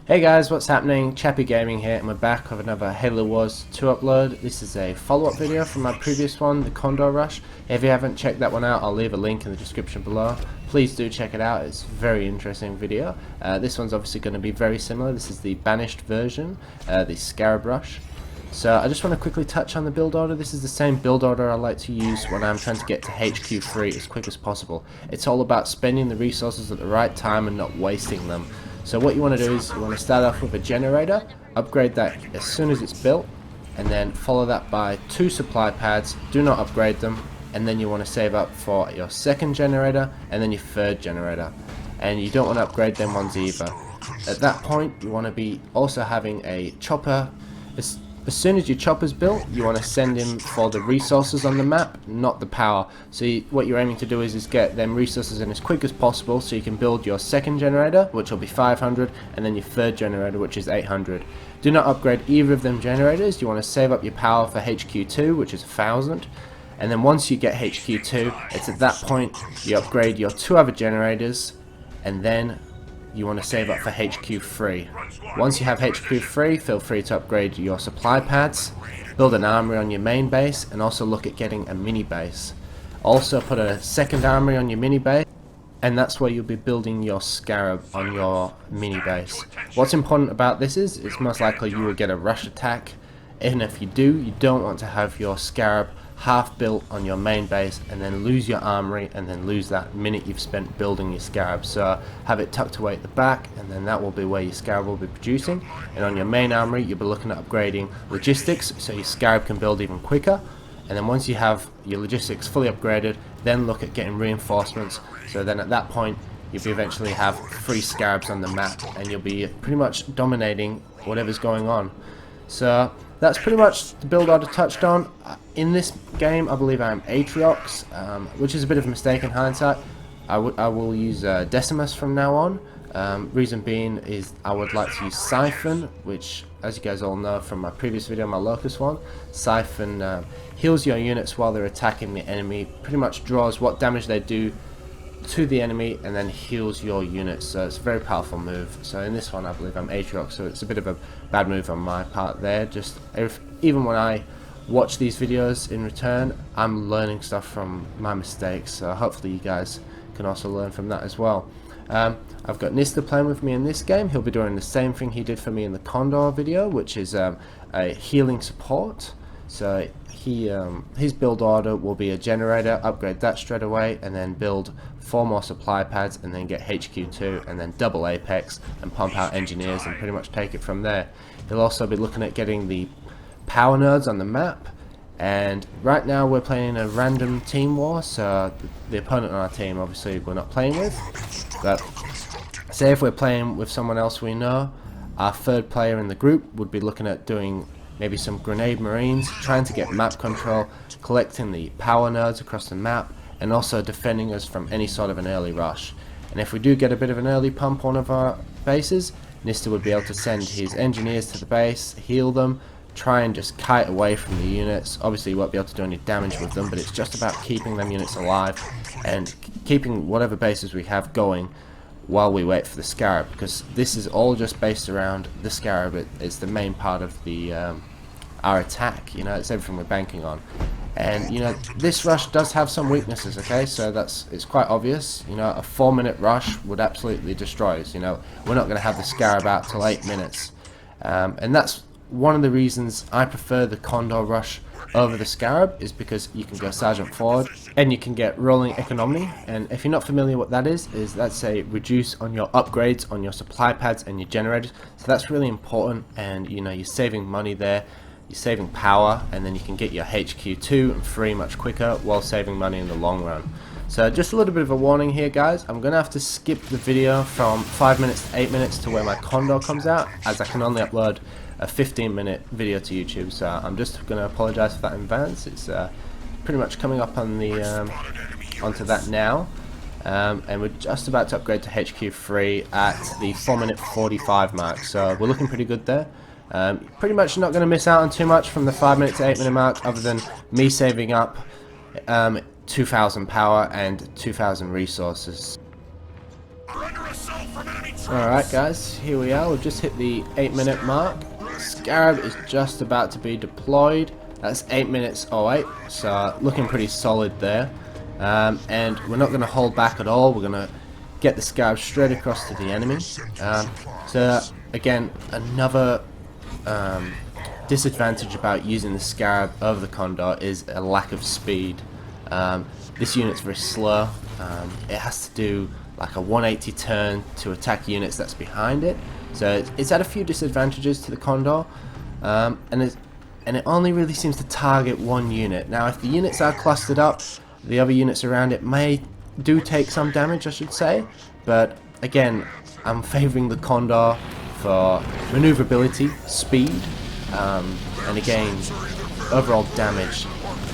Hey guys, what's happening? Chappy Gaming here, and we're back with another Halo Wars 2 upload. This is a follow-up video from my previous one, the Condor Rush. If you haven't checked that one out, I'll leave a link in the description below. Please do check it out, it's a very interesting video. This one's obviously going to be very similar. This is the banished version, the SCARAB Rush. So I just want to quickly touch on the build order. This is the same build order I like to use when I'm trying to get to HQ 3 as quick as possible. It's all about spending the resources at the right time and not wasting them. So what you want to do is you want to start off with a generator, upgrade that as soon as it's built, and then follow that by 2 supply pads. Do not upgrade them, and then you want to save up for your second generator and then your third generator, and you don't want to upgrade them ones either. At that point you want to be also having a chopper. As soon as your chopper's built, you want to send him for the resources on the map, not the power. So what you're aiming to do is get them resources in as quick as possible so you can build your second generator, which will be 500, and then your third generator, which is 800. Do not upgrade either of them generators. You want to save up your power for HQ2, which is 1000. And then once you get HQ2, it's at that point you upgrade your 2 other generators, and then you want to save up for HQ3. Once you have HQ3, feel free to upgrade your supply pads, build an armory on your main base, and also look at getting a mini base. Also put a second armory on your mini base, and that's where you'll be building your SCARAB on your mini base. What's important about this is it's most likely you will get a rush attack, and if you do, you don't want to have your SCARAB half built on your main base and then lose your armory and then lose that minute you've spent building your SCARAB. So have it tucked away at the back, and then that will be where your SCARAB will be producing. And on your main armory you'll be looking at upgrading logistics so your SCARAB can build even quicker. And then once you have your logistics fully upgraded, then look at getting reinforcements. So then at that point you'll be eventually have 3 SCARABs on the map, and you'll be pretty much dominating whatever's going on. So that's pretty much the build order touched on. In this game I believe I am Atriox, which is a bit of a mistake in hindsight. I will use Decimus from now on. Reason being is I would like to use Siphon, which as you guys all know from my previous video, my Locust one. Siphon heals your units while they're attacking the enemy, pretty much draws what damage they do to the enemy and then heals your units, so it's a very powerful move. So in this one I believe I'm Atriox, so it's a bit of a bad move on my part there. Just even when I watch these videos in return, I'm learning stuff from my mistakes, so hopefully you guys can also learn from that as well. I've got Nista playing with me in this game. He'll be doing the same thing he did for me in the Condor video, which is a healing support. So his build order will be a generator, upgrade that straight away, and then build 4 more supply pads, and then get HQ2, and then double Apex, and pump out engineers, and pretty much take it from there. He'll also be looking at getting the power nodes on the map, and right now we're playing a random team war, so the opponent on our team obviously we're not playing with, but say if we're playing with someone else we know, our third player in the group would be looking at doing maybe some grenade marines, trying to get map control, collecting the power nodes across the map, and also defending us from any sort of an early rush. And if we do get a bit of an early pump on one of our bases, Nista would be able to send his engineers to the base, heal them, try and just kite away from the units. Obviously you won't be able to do any damage with them, but it's just about keeping them units alive and keeping whatever bases we have going while we wait for the SCARAB, because this is all just based around the SCARAB. It's the main part of the our attack, you know, it's everything we're banking on. And you know, this rush does have some weaknesses, okay, so it's quite obvious. You know, a 4-minute rush would absolutely destroy us. You know, we're not going to have the SCARAB out till 8 minutes, and that's one of the reasons I prefer the Condor rush over the SCARAB, is because you can go sergeant forward and you can get rolling economy. And if you're not familiar what that is that's a reduce on your upgrades on your supply pads and your generators. So that's really important, and you know, you're saving money there, you're saving power, and then you can get your HQ2 and 3 much quicker while saving money in the long run. So just a little bit of a warning here guys, I'm gonna have to skip the video from 5 minutes to 8 minutes to where my Condor comes out, as I can only upload a 15-minute video to YouTube, so I'm just going to apologise for that in advance. It's pretty much coming up on the onto that now, and we're just about to upgrade to HQ3 at the 4-minute 45 mark, so we're looking pretty good there. Pretty much not going to miss out on too much from the 5-minute to 8-minute mark, other than me saving up 2,000 power and 2,000 resources. Alright guys, here we are. We've just hit the 8-minute mark. SCARAB is just about to be deployed. That's 8 minutes 08, so looking pretty solid there. And we're not going to hold back at all. We're going to get the SCARAB straight across to the enemy. So again, another disadvantage about using the SCARAB over the Condor is a lack of speed. This unit's very slow. It has to do like a 180 turn to attack units that's behind it, so it's had a few disadvantages to the Condor, and it only really seems to target one unit. Now if the units are clustered up, the other units around it do take some damage, I should say, but again, I'm favouring the Condor for maneuverability, speed, and again, overall damage.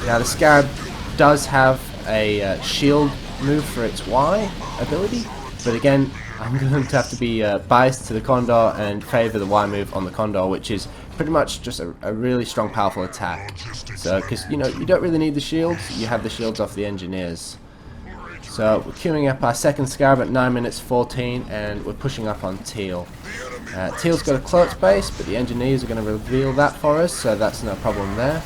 Now the SCARAB does have a shield move for its Y ability, but again, I'm going to have to be biased to the Condor and favour the Y move on the Condor, which is pretty much just a really strong, powerful attack. So, because you don't really need the shields, you have the shields off the engineers. So we're queuing up our second SCARAB at 9 minutes 14, and we're pushing up on Teal. Teal's got a cloak base, but the engineers are going to reveal that for us, so that's no problem there.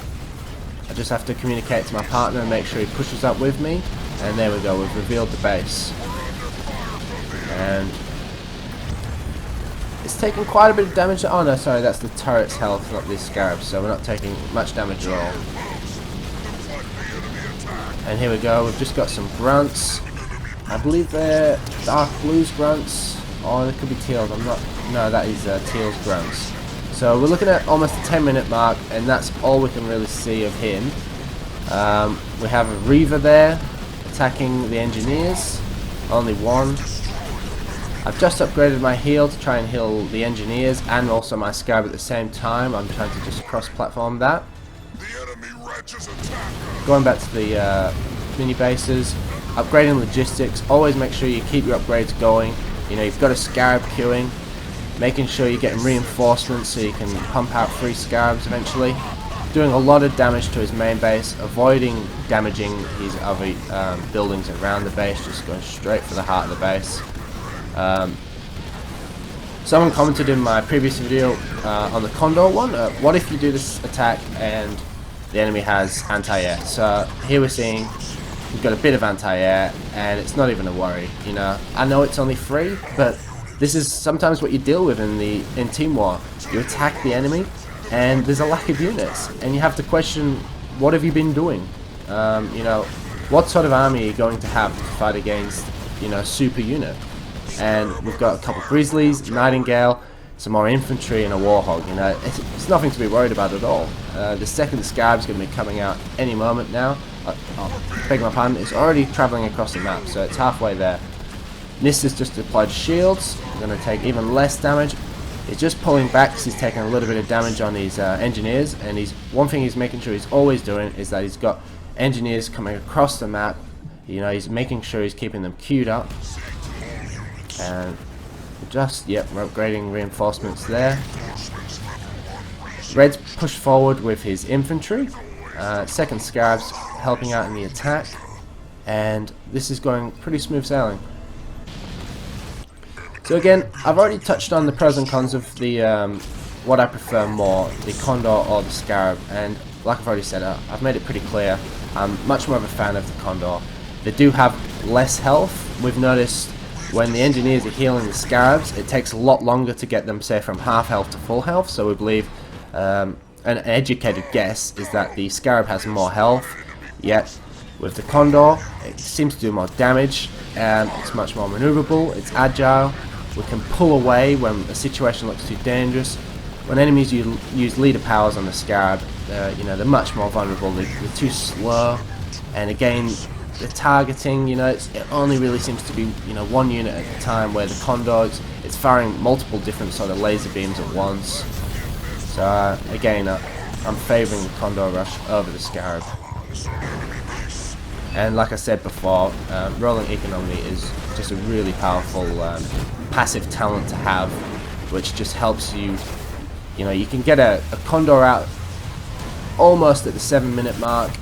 I just have to communicate to my partner and make sure he pushes up with me, and there we go, we've revealed the base. And it's taking quite a bit of damage. Oh no, sorry, that's the turret's health, not the SCARAB, so we're not taking much damage at all. And here we go, we've just got some grunts. I believe they're dark blues grunts, or they could be teals, no, that is teal's grunts. So we're looking at almost a 10-minute mark, and that's all we can really see of him. We have a Reaver there attacking the engineers, only one. I've just upgraded my heal to try and heal the engineers and also my SCARAB at the same time. I'm trying to just cross-platform that. Going back to the mini bases, upgrading logistics. Always make sure you keep your upgrades going. You've got a SCARAB queuing, making sure you're getting reinforcements so you can pump out free SCARABs eventually. Doing a lot of damage to his main base, avoiding damaging his other buildings around the base, just going straight for the heart of the base. Someone commented in my previous video on the Condor one, what if you do this attack and the enemy has anti-air? So here we're seeing we've got a bit of anti-air, and it's not even a worry. I know it's only 3, but this is sometimes what you deal with in Team War. You attack the enemy, and there's a lack of units, and you have to question, what have you been doing? What sort of army are you going to have to fight against, a super unit? And we've got a couple of Grizzlies, Nightingale, some more infantry, and a Warhog. It's nothing to be worried about at all. The second SCARAB is going to be coming out any moment now. Beg my pardon, it's already travelling across the map, so it's halfway there. NIST has just deployed shields. We're going to take even less damage. He's just pulling back because he's taking a little bit of damage on his engineers, and one thing he's making sure he's always doing is that he's got engineers coming across the map. He's making sure he's keeping them queued up. And we're upgrading reinforcements there. Red's pushed forward with his infantry. Second SCARAB's helping out in the attack, and this is going pretty smooth sailing. So again, I've already touched on the pros and cons of the what I prefer more, the Condor or the SCARAB, and like I've already said, I've made it pretty clear, I'm much more of a fan of the Condor. They do have less health. We've noticed when the engineers are healing the SCARABs, it takes a lot longer to get them, say, from half health to full health, so we believe an educated guess is that the SCARAB has more health, yet with the Condor it seems to do more damage, and it's much more maneuverable, it's agile, we can pull away when a situation looks too dangerous. When enemies use leader powers on the SCARAB, they're much more vulnerable, they're too slow, and again, the targeting, it only really seems to be, one unit at a time, where the Condor, it's firing multiple different sort of laser beams at once. So again, I'm favouring the Condor Rush over the SCARAB. And like I said before, rolling economy is just a really powerful passive talent to have, which just helps you, you can get a Condor out almost at the 7-minute mark,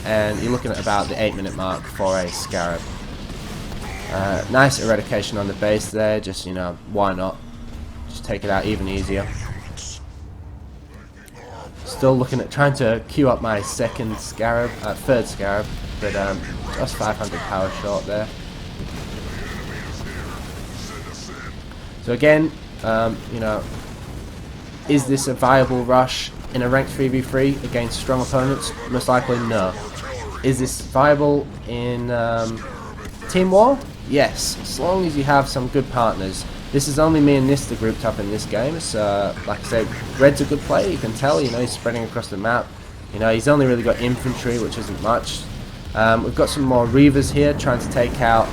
and you're looking at about the 8-minute mark for a SCARAB. Nice eradication on the base there, just, you know, why not? Just take it out even easier. Still looking at trying to queue up my third SCARAB, but just 500 power short there. So again, you know, is this a viable rush in a ranked 3v3 against strong opponents? Most likely no. Is this viable in Team War? Yes, as long as you have some good partners. This is only me and Nista grouped up in this game, so like I said, Red's a good player, you can tell, you know, he's spreading across the map. You know, he's only really got infantry, which isn't much. We've got some more Reavers here trying to take out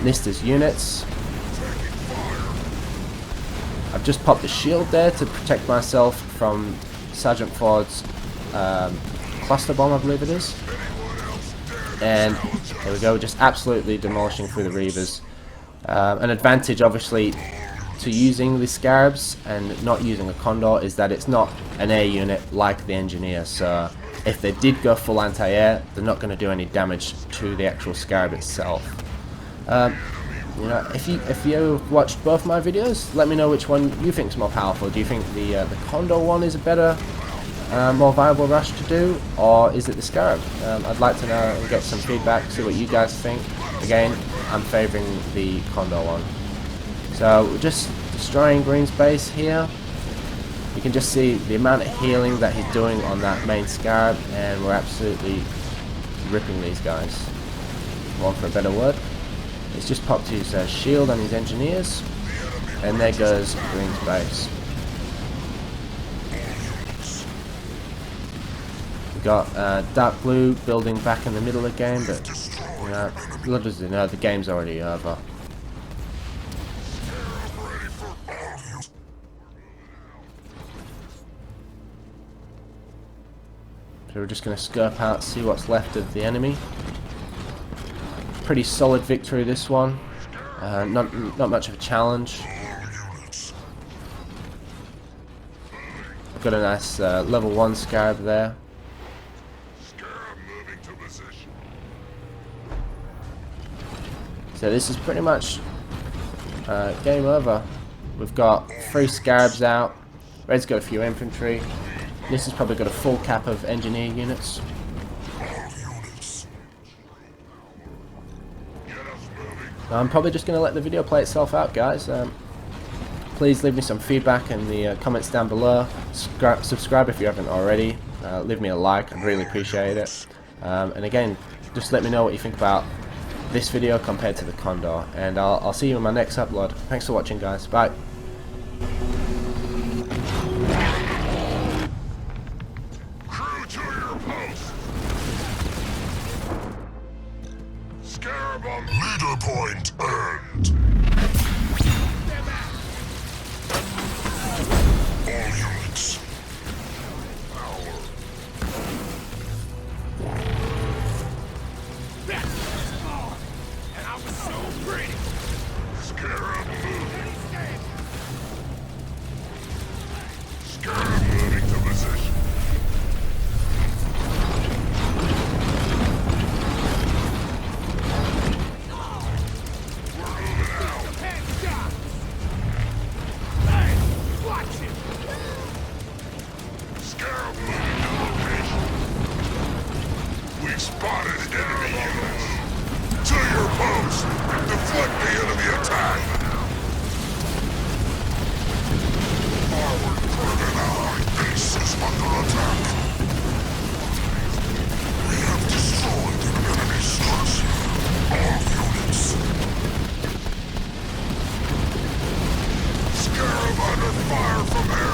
Nista's units. I've just popped a shield there to protect myself from Sergeant Ford's cluster bomb, I believe it is. And there we go, just absolutely demolishing through the Reavers. An advantage, obviously, to using the SCARABs and not using a Condor is that it's not an air unit like the Engineer. So if they did go full anti-air, they're not going to do any damage to the actual SCARAB itself. You know, if you watched both my videos, let me know which one you think is more powerful. Do you think the Condor one is a better, more viable rush to do, or is it the SCARAB? I'd like to know and get some feedback, see what you guys think. Again, I'm favouring the Condor one. So we're just destroying Green's base here. You can just see the amount of healing that he's doing on that main SCARAB, and we're absolutely ripping these guys. One for a better word. He's just popped his shield on his engineers, and there goes Green's base. We got Dark Blue building back in the middle again, but you know, little as you know, the game's already over. So we're just going to scope out, see what's left of the enemy. Pretty solid victory this one. Not much of a challenge. I've got a nice level 1 SCARAB there. So this is pretty much game over. We've got 3 SCARABs out. Red's got a few infantry. This has probably got a full cap of engineer units. I'm probably just going to let the video play itself out, guys. Please leave me some feedback in the comments down below. Subscribe if you haven't already. Leave me a like, I'd really appreciate it. And again, just let me know what you think about this video compared to the Condor. And I'll see you in my next upload. Thanks for watching, guys. Bye. Leader point earned. All units. And I was so pretty. SCARAB moving. SCARAB moving to position. Spotted enemy units. To your post. Deflect the enemy attack. Forward further now. Our base is under attack. We have destroyed an enemy structure. All units. SCARAB under fire from air.